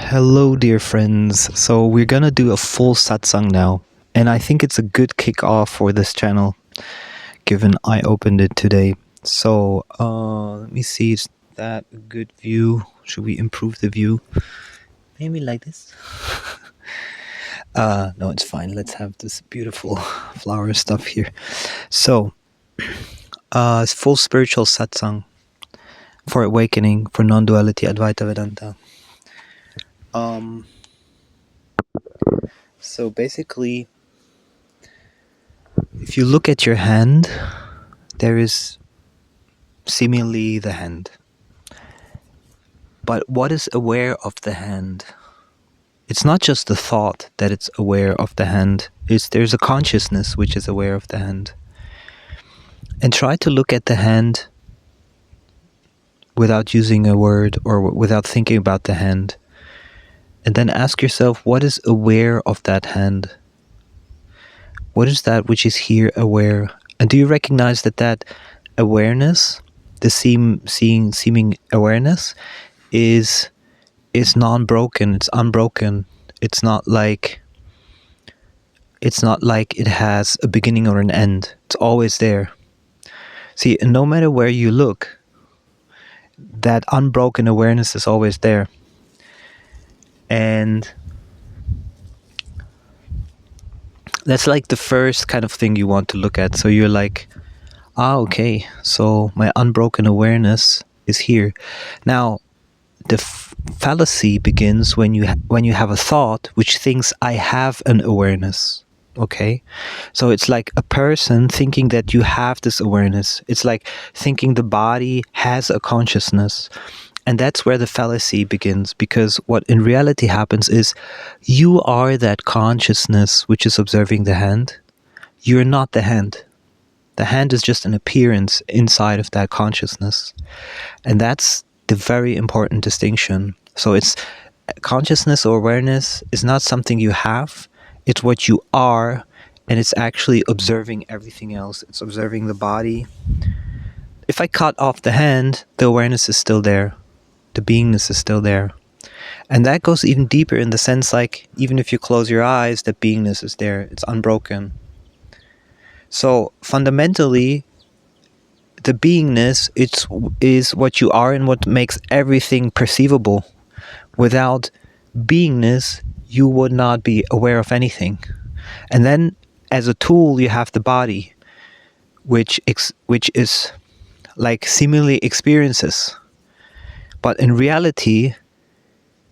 Hello, dear friends. So, we're gonna do a full satsang now, and I think it's a good kick-off for this channel, given I opened it today. So, let me see, is that a good view? Should we improve the view? Maybe like this? No, it's fine. Let's have this beautiful flower stuff here. So, it's full spiritual satsang for awakening, for non-duality, advaita, vedanta. So basically, if you look at your hand, there is seemingly the hand. But what is aware of the hand? It's not just the thought that it's aware of the hand. There's a consciousness which is aware of the hand. And try to look at the hand without using a word or without thinking about the hand. And then ask yourself, what is aware of that hand? What is that which is here aware? And do you recognize that awareness, the seeming awareness, is non-broken, it's unbroken. It's not like it has a beginning or an end. It's always there. See, no matter where you look, that unbroken awareness is always there. And that's like the first kind of thing you want to look at. So you're like, okay, so my unbroken awareness is here. Now, the fallacy begins when you have a thought which thinks I have an awareness. Okay, so it's like a person thinking that you have this awareness. It's like thinking the body has a consciousness, and that's where the fallacy begins. Because what in reality happens is you are that consciousness which is observing the hand. You're not the hand. The hand is just an appearance inside of that consciousness, and that's the very important distinction. So it's consciousness or awareness is not something you have, it's what you are, and it's actually observing everything else. It's observing the body. If I cut off the hand, the awareness is still there. The beingness is still there. And that goes even deeper in the sense like, even if you close your eyes, the beingness is there. It's unbroken. So fundamentally, the beingness is what you are and what makes everything perceivable. Without beingness, you would not be aware of anything. And then, as a tool, you have the body, which is like seemingly experiences. But in reality,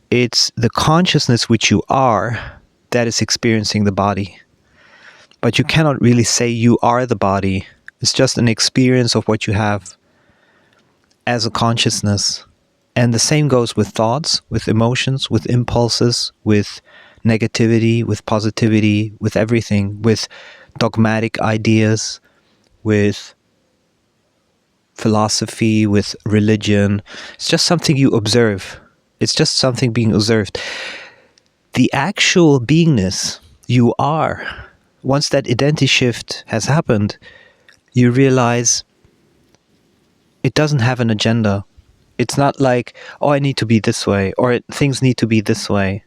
it's the consciousness which you are that is experiencing the body. But you cannot really say you are the body. It's just an experience of what you have as a consciousness. And the same goes with thoughts, with emotions, with impulses, with negativity, with positivity, with everything, with dogmatic ideas, with philosophy, with religion. It's just something you observe. It's just something being observed. The actual beingness you are, once that identity shift has happened, you realize it doesn't have an agenda. It's not like, oh, I need to be this way, or things need to be this way.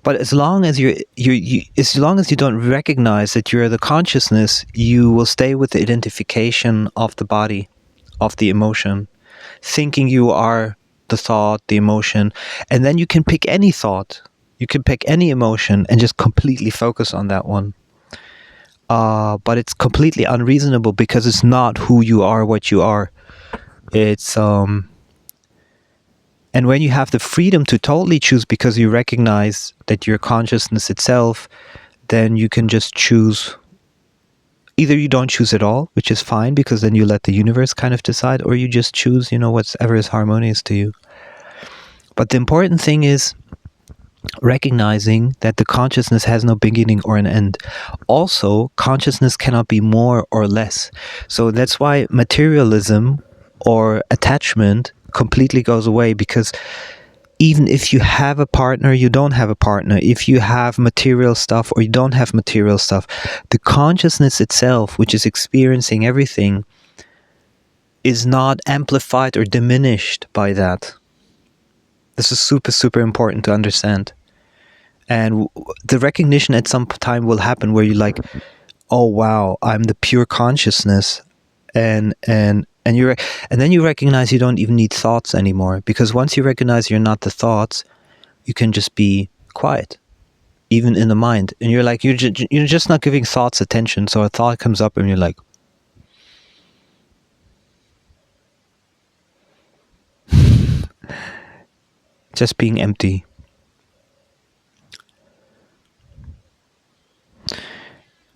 But as long as as long as you don't recognize that you're the consciousness, you will stay with the identification of the body, of the emotion, thinking you are the thought, the emotion, and then you can pick any thought, you can pick any emotion, and just completely focus on that one. But it's completely unreasonable because it's not who you are, what you are. It's and when you have the freedom to totally choose because you recognize that you're consciousness itself, then you can just choose. Either you don't choose at all, which is fine because then you let the universe kind of decide, or you just choose, whatever is harmonious to you. But the important thing is recognizing that the consciousness has no beginning or an end. Also, consciousness cannot be more or less. So that's why materialism or attachment completely goes away, because even if you have a partner, you don't have a partner. If you have material stuff or you don't have material stuff, the consciousness itself, which is experiencing everything, is not amplified or diminished by that. This is super, super important to understand. And the recognition at some time will happen where you're like, oh wow, I'm the pure consciousness, and you and then you recognize you don't even need thoughts anymore, because once you recognize you're not the thoughts, you can just be quiet, even in the mind, and you're like you're just not giving thoughts attention. So a thought comes up, and you're like, just being empty.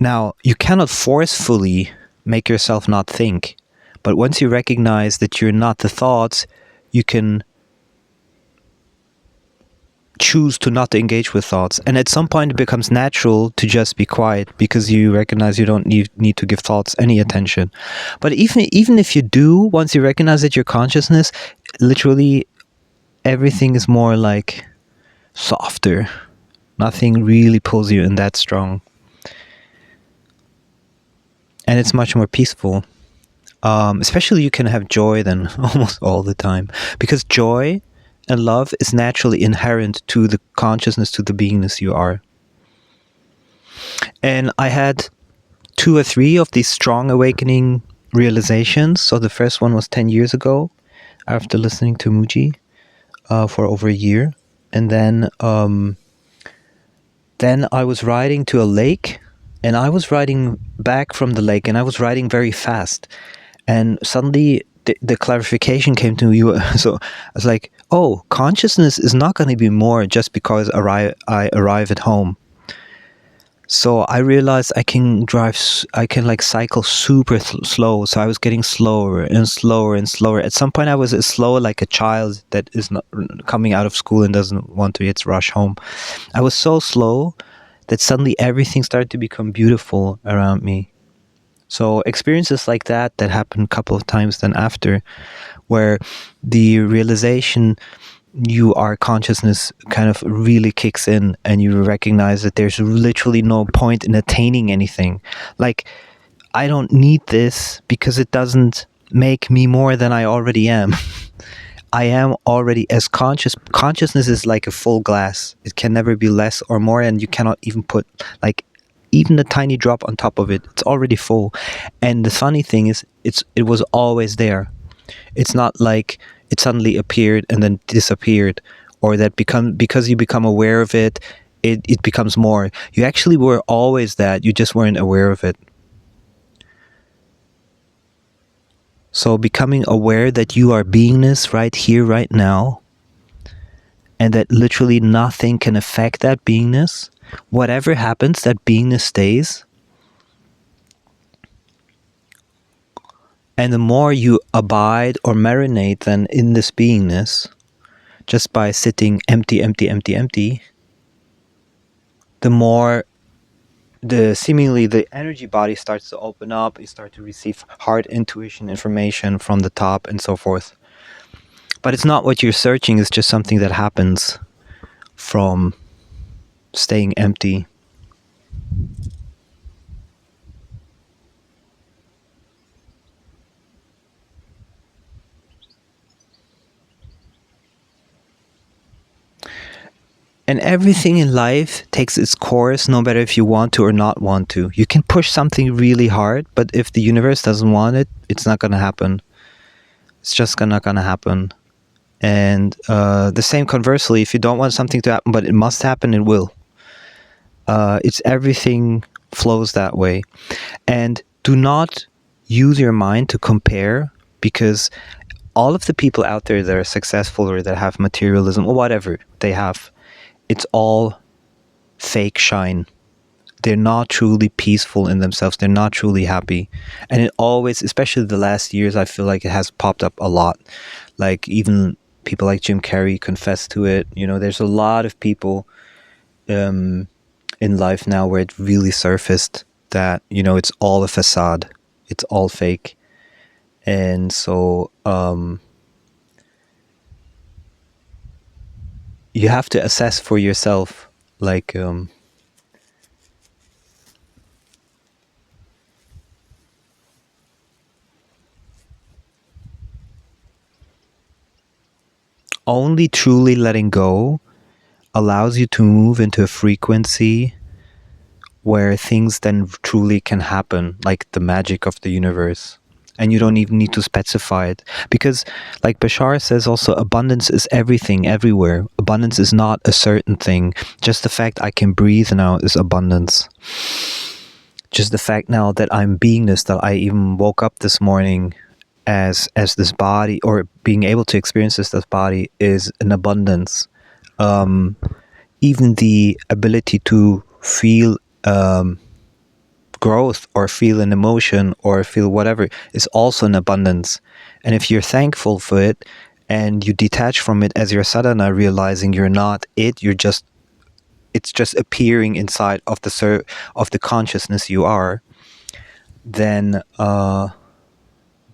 Now, you cannot forcefully make yourself not think, but once you recognize that you're not the thoughts, you can choose to not engage with thoughts. And at some point, it becomes natural to just be quiet, because you recognize you don't need to give thoughts any attention. But even if you do, once you recognize that your consciousness, literally everything is more like softer. Nothing really pulls you in that strong. And it's much more peaceful. Especially you can have joy then almost all the time, because joy and love is naturally inherent to the consciousness, to the beingness you are. And I had 2 or 3 of these strong awakening realizations. So the first one was 10 years ago, after listening to Muji for over a year. And then I was riding to a lake, and I was riding back from the lake, and I was riding very fast. And suddenly the clarification came to you. So I was like, oh, consciousness is not going to be more just because I arrive at home. So I realized I can like cycle super slow. So I was getting slower and slower and slower. At some point I was as slow like a child that is not coming out of school and doesn't want to yet rush home. I was so slow that suddenly everything started to become beautiful around me. So experiences like that happened a couple of times then after, where the realization you are consciousness kind of really kicks in, and you recognize that there's literally no point in attaining anything. Like, I don't need this because it doesn't make me more than I already am. I am already as conscious. Consciousness is like a full glass. It can never be less or more, and you cannot even put like even a tiny drop on top of it. It's already full. And the funny thing is, it was always there. It's not like it suddenly appeared and then disappeared, or that because you become aware of it, it becomes more. You actually were always that. You just weren't aware of it. So becoming aware that you are beingness right here, right now, and that literally nothing can affect that beingness. Whatever happens, that beingness stays. And the more you abide or marinate then in this beingness, just by sitting empty, empty, empty, empty, the more seemingly the energy body starts to open up. You start to receive heart intuition information from the top and so forth. But it's not what you're searching, it's just something that happens from staying empty. And everything in life takes its course, no matter if you want to or not want to. You can push something really hard, but if the universe doesn't want it, it's not going to happen. It's just not going to happen. And the same conversely, if you don't want something to happen, but it must happen, it will. It's everything flows that way. And do not use your mind to compare, because all of the people out there that are successful or that have materialism or whatever they have, it's all fake shine. They're not truly peaceful in themselves. They're not truly happy. And it always, especially the last years, I feel like it has popped up a lot. Like even people like Jim Carrey confess to it. You know, there's a lot of people in life now where it really surfaced that, you know, it's all a facade. It's all fake. And so you have to assess for yourself, like only truly letting go allows you to move into a frequency where things then truly can happen, like the magic of the universe. And you don't even need to specify it. Because, like Bashar says also, abundance is everything, everywhere. Abundance is not a certain thing. Just the fact I can breathe now is abundance. Just the fact now that I'm beingness, that I even woke up this morning as this body, or being able to experience this body, is an abundance. Even the ability to feel growth, or feel an emotion, or feel whatever, is also an abundance. And if you're thankful for it and you detach from it as your sadhana, realizing you're not it, it's just appearing inside of the consciousness you are, then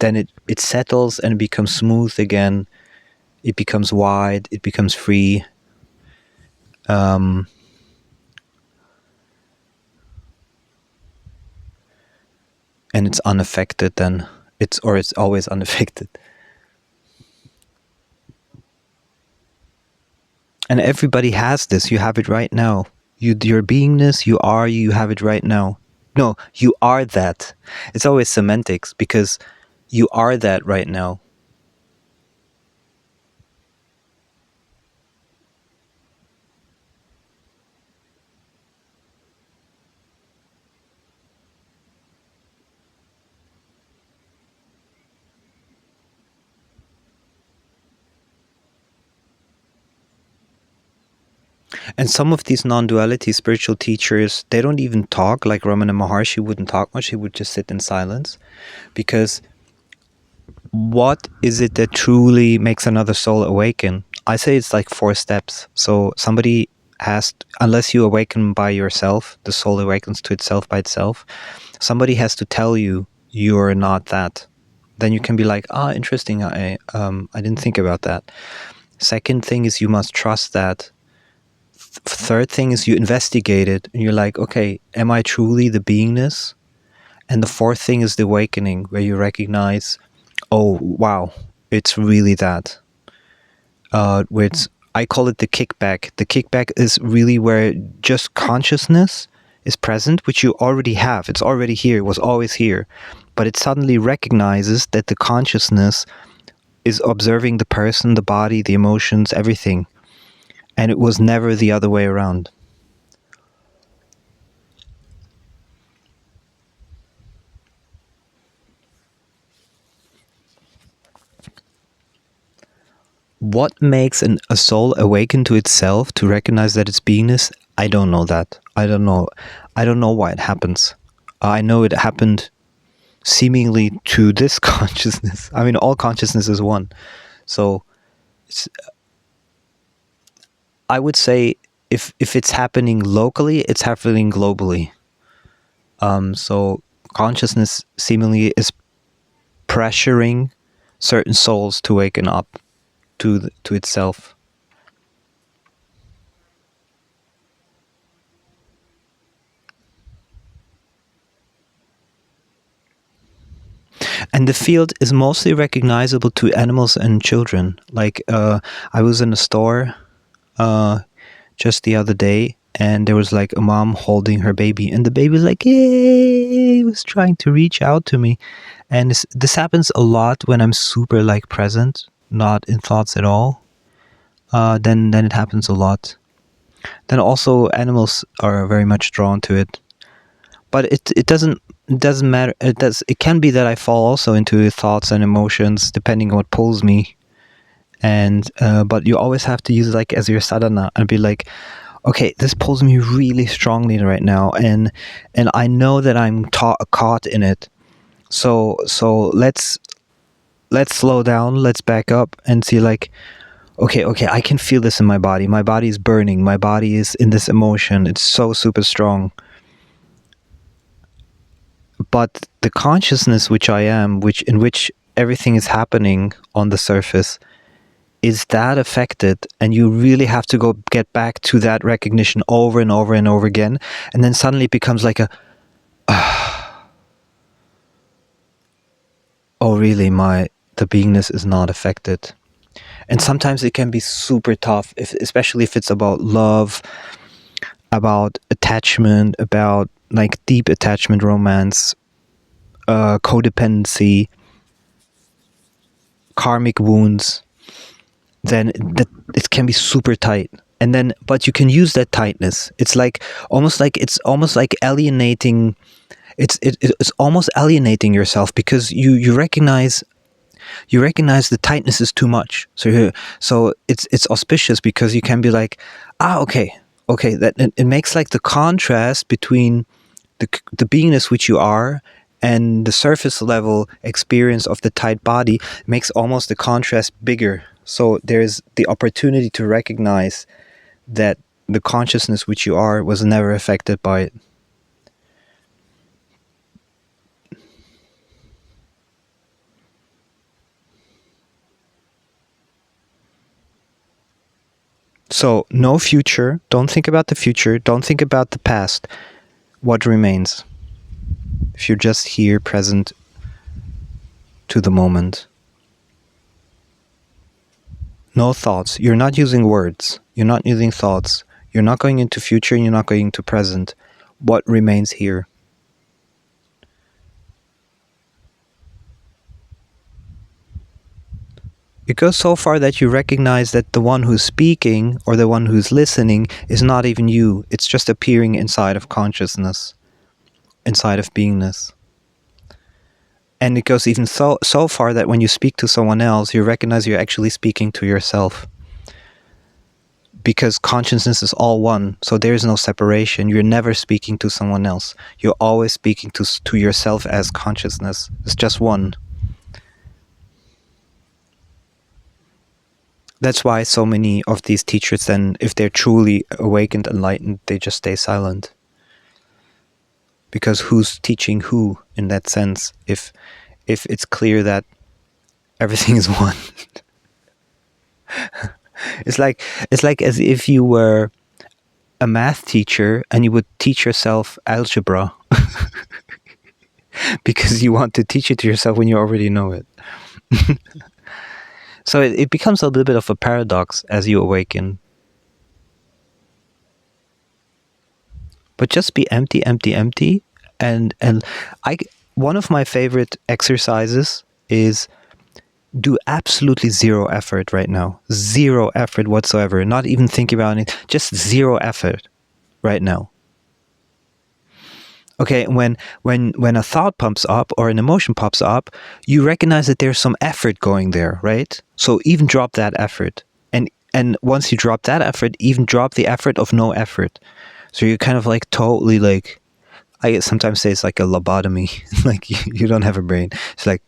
it settles and becomes smooth again. It becomes wide, it becomes free. And it's unaffected then. It's always unaffected. And everybody has this. You have it right now. Your beingness, you have it right now. No, you are that. It's always semantics, because you are that right now. And some of these non-duality spiritual teachers, they don't even talk. Like Ramana Maharshi wouldn't talk much. He would just sit in silence. Because what is it that truly makes another soul awaken? I say it's like 4 steps. So somebody unless you awaken by yourself, the soul awakens to itself by itself. Somebody has to tell you you're not that. Then you can be like, interesting. I didn't think about that. Second thing is you must trust that. Third thing is you investigate it and you're like, okay, am I truly the beingness? And the fourth thing is the awakening, where you recognize, oh wow, it's really that. Where I call it the kickback. The kickback is really where just consciousness is present, which you already have. It's already here. It was always here. But it suddenly recognizes that the consciousness is observing the person, the body, the emotions, everything. And it was never the other way around. What makes a soul awaken to itself to recognize that it's beingness? I don't know that. I don't know. I don't know why it happens. I know it happened seemingly to this consciousness. I mean, all consciousness is one. So I would say if it's happening locally, it's happening globally. So consciousness seemingly is pressuring certain souls to waken up to itself. And the field is mostly recognizable to animals and children. Like I was in a store just the other day, and there was like a mom holding her baby, and the baby was like, yay, was trying to reach out to me. And this happens a lot when I'm super like present, not in thoughts at all. Then it happens a lot. Then also animals are very much drawn to it. But it doesn't matter. It can be that I fall also into thoughts and emotions depending on what pulls me. And but you always have to use it like as your sadhana and be like, okay, this pulls me really strongly right now, and I know that I'm caught in it. So let's slow down, let's back up and see like, okay, I can feel this in my body. My body is burning. My body is in this emotion. It's so super strong. But the consciousness which I am, in which everything is happening on the surface, is that affected, and you really have to go get back to that recognition over and over and over again, and then suddenly it becomes like oh really, the beingness is not affected. And sometimes it can be super tough, especially if it's about love, about attachment, about like deep attachment, romance, codependency, karmic wounds. Then it can be super tight. And then, but you can use that tightness. It's like almost like alienating. It's almost alienating yourself, because you recognize the tightness is too much. So it's auspicious, because you can be like, okay, that it makes like the contrast between the beingness which you are and the surface level experience of the tight body makes almost the contrast bigger. So there's the opportunity to recognize that the consciousness which you are was never affected by it. So no future, don't think about the future, don't think about the past. What remains? If you're just here, present to the moment. No thoughts. You're not using words. You're not using thoughts. You're not going into future and you're not going into present. What remains here? It goes so far that you recognize that the one who's speaking or the one who's listening is not even you. It's just appearing inside of consciousness, inside of beingness. And it goes even so far that when you speak to someone else, you recognize you're actually speaking to yourself. Because consciousness is all one, so there is no separation. You're never speaking to someone else. You're always speaking to yourself as consciousness. It's just one. That's why so many of these teachers then, if they're truly awakened, enlightened, they just stay silent. Because who's teaching who in that sense, if it's clear that everything is one? It's like as if you were a math teacher and you would teach yourself algebra because you want to teach it to yourself when you already know it. So it becomes a little bit of a paradox as you awaken. But just be empty, empty, empty. And one of my favorite exercises is do absolutely zero effort right now. Zero effort whatsoever. Not even think about it. Just zero effort right now. Okay, when a thought pumps up or an emotion pops up, you recognize that there's some effort going there, right? So even drop that effort. And once you drop that effort, even drop the effort of no effort. So you're kind of like totally like, I sometimes say it's like a lobotomy. Like you don't have a brain. It's like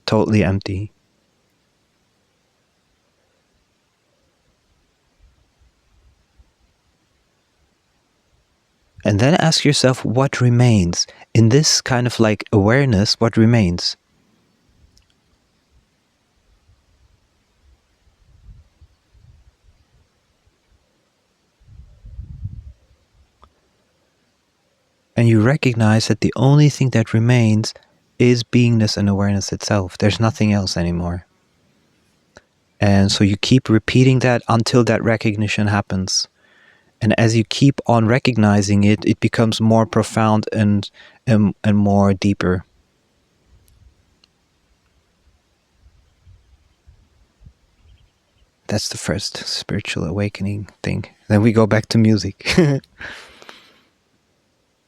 totally empty. And then ask yourself what remains. In this kind of like awareness, what remains? And you recognize that the only thing that remains is beingness and awareness itself. There's nothing else anymore. And so you keep repeating that until that recognition happens. And as you keep on recognizing it, it becomes more profound and more deeper. That's the first spiritual awakening thing. Then we go back to music.